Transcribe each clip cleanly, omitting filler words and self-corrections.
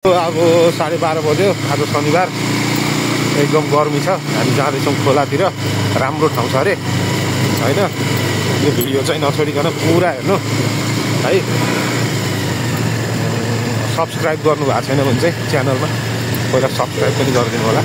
अब 12:30 बज्यो। आज शनिबार एकदम गर्मी छ। हामी जाँदैछौँ खोलातिर। राम्रो ठाउँ छ अरे होइन। यो भिडियो चाहिँ नछोडिकन पुरा हेर्नु है। सब्सक्राइब गर्नु भएको छैन भने चाहिँ च्यानलमा पहिला सब्सक्राइब पनि गरिदिनु होला।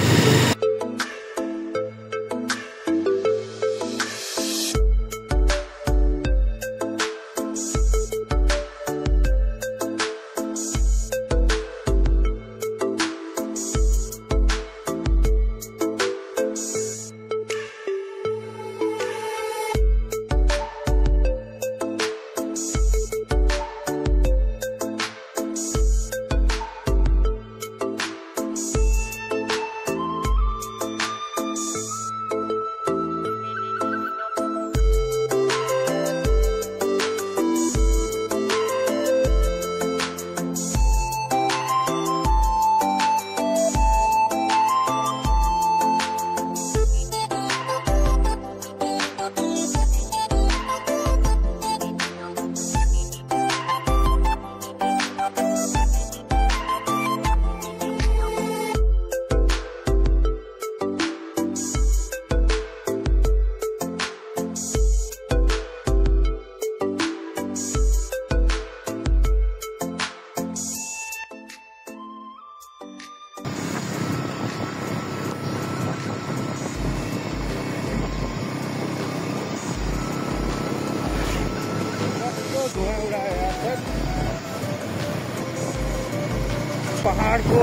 पहाडको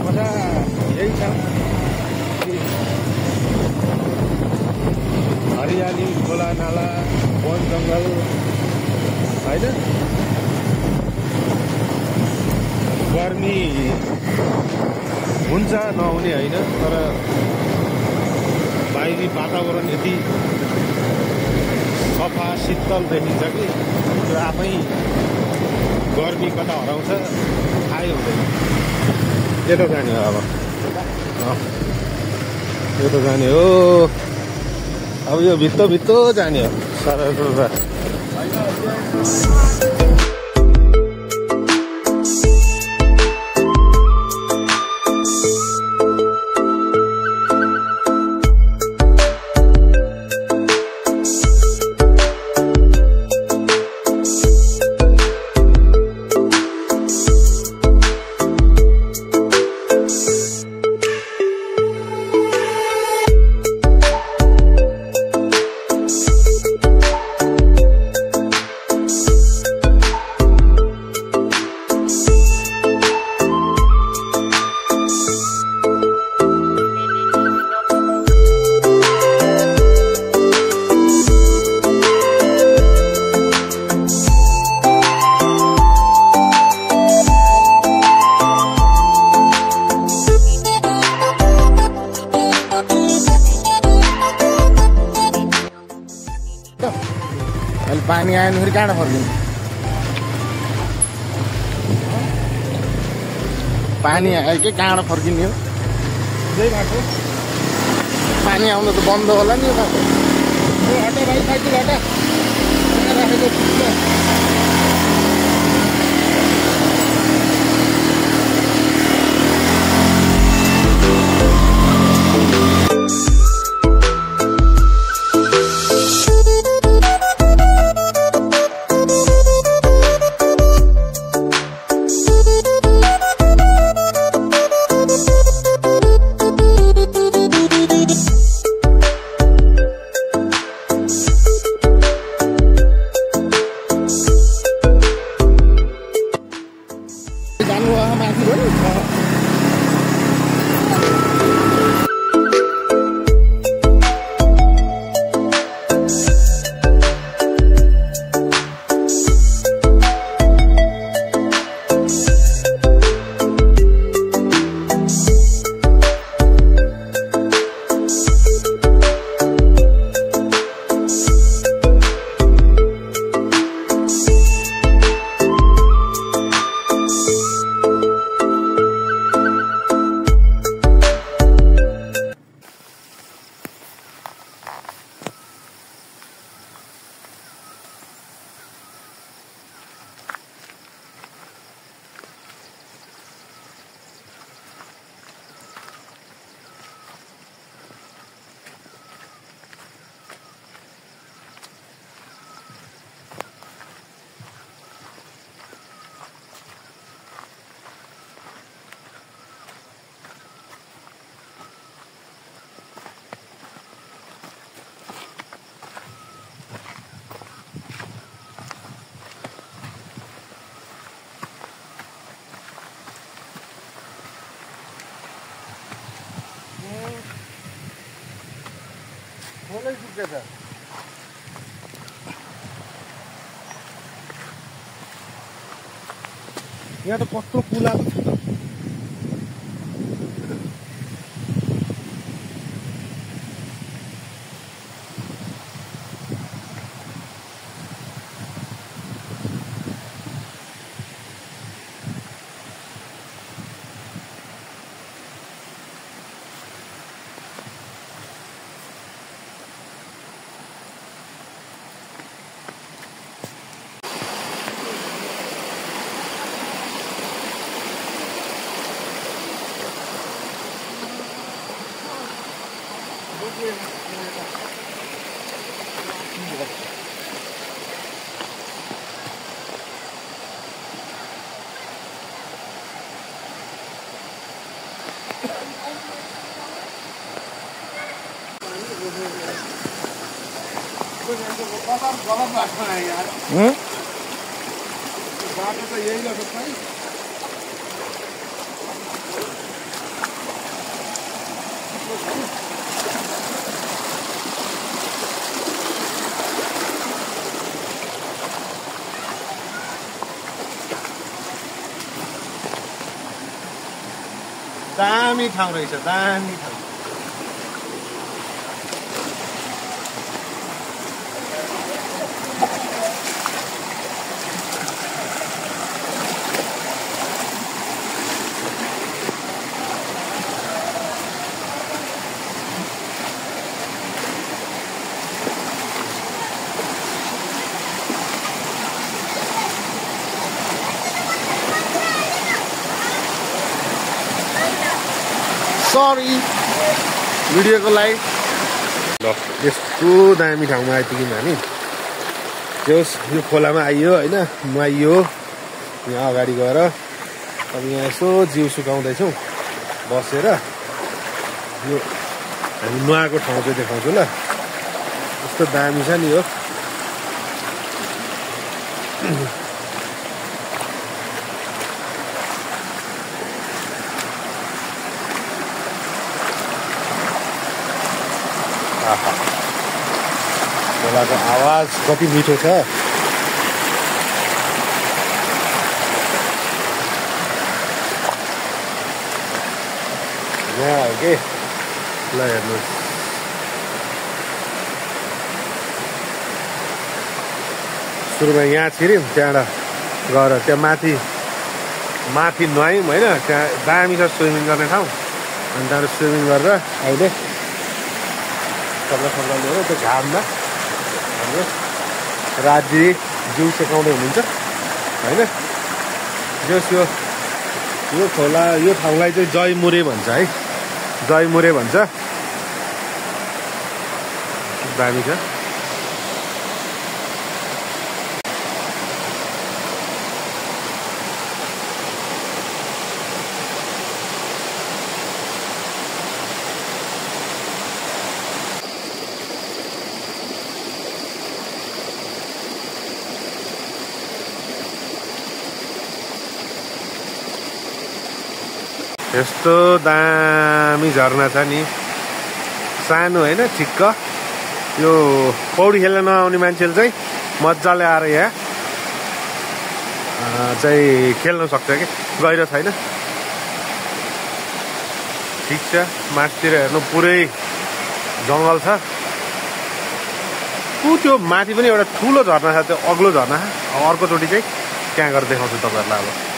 मजा यही छ। हरियाली, खोला नाला, वन जङ्गल होइन। गर्मी हुन्छ नहुने होइन, तर बाहिरी वातावरण यति सफा शीतल देखिन्छ कि त्यो आफै गर्मी कता हराउँछ थाहै हुँदैन। यता जाने हो अब, यता जाने हो। अब यो भित्तो जाने हो सारा। पानी आयो भने फेरि कहाँ फर्किनु? पानी आयो कि कहाँ फर्किने हो? त्यही बाटो पानी आउनु त बन्द होला नि यो बाटो। हटा भाइ, साइकल हटा। यहाँ त कस्तो कुला छ त गलत बाटो है यार बाटो तो यही लगा था दामी ठाउँ रहेछ दामी ठाउँ सरी भिडियोको लागि ल यस्तो दामी ठाउँमा आइपुग्यौँ हामी जस यो खोलामा आइयो होइन नुहाइयो यहाँ अगाडि गएर अब यहाँ यसो जिउ सुकाउँदैछौँ बसेर यो हामी नुहाएको ठाउँ चाहिँ देखाउँछु ल यस्तो दामी छ नि हो खोलाको आवाज कति मिठो छ यहाँ हो कि ल हेर्नुहोस् सुरुमा यहाँ छिर्यौँ त्यहाँबाट गएर त्यहाँ माथि नुहायौँ होइन त्यहाँ दामी छ स्विमिङ गर्ने ठाउँ अनि त्यहाँबाट स्विमिङ गरेर अहिले सब्ला लिएर त्यो घाममा हाम्रो राजी जिउ सेकाउँदै हुनुहुन्छ होइन जस यो खोला यो ठाउँलाई चाहिँ जयमुरे भन्छ है जयमुरे भन्छ दामी छ यस्तो दामी झरना छ नि सानो होइन ठिक्क यो पौडी खेल्न नआउने मान्छेले चाहिँ मजाले आएर यहाँ चाहिँ खेल्न सक्छ कि गहिरो छैन ठिक छ माथितिर हेर्नु पुरै जङ्गल छ त्यो माथि पनि एउटा ठुलो झरना छ त्यो अग्लो झरना अर्कोचोटि चाहिँ त्यहाँ गएर देखाउँछु तपाईँहरूलाई अब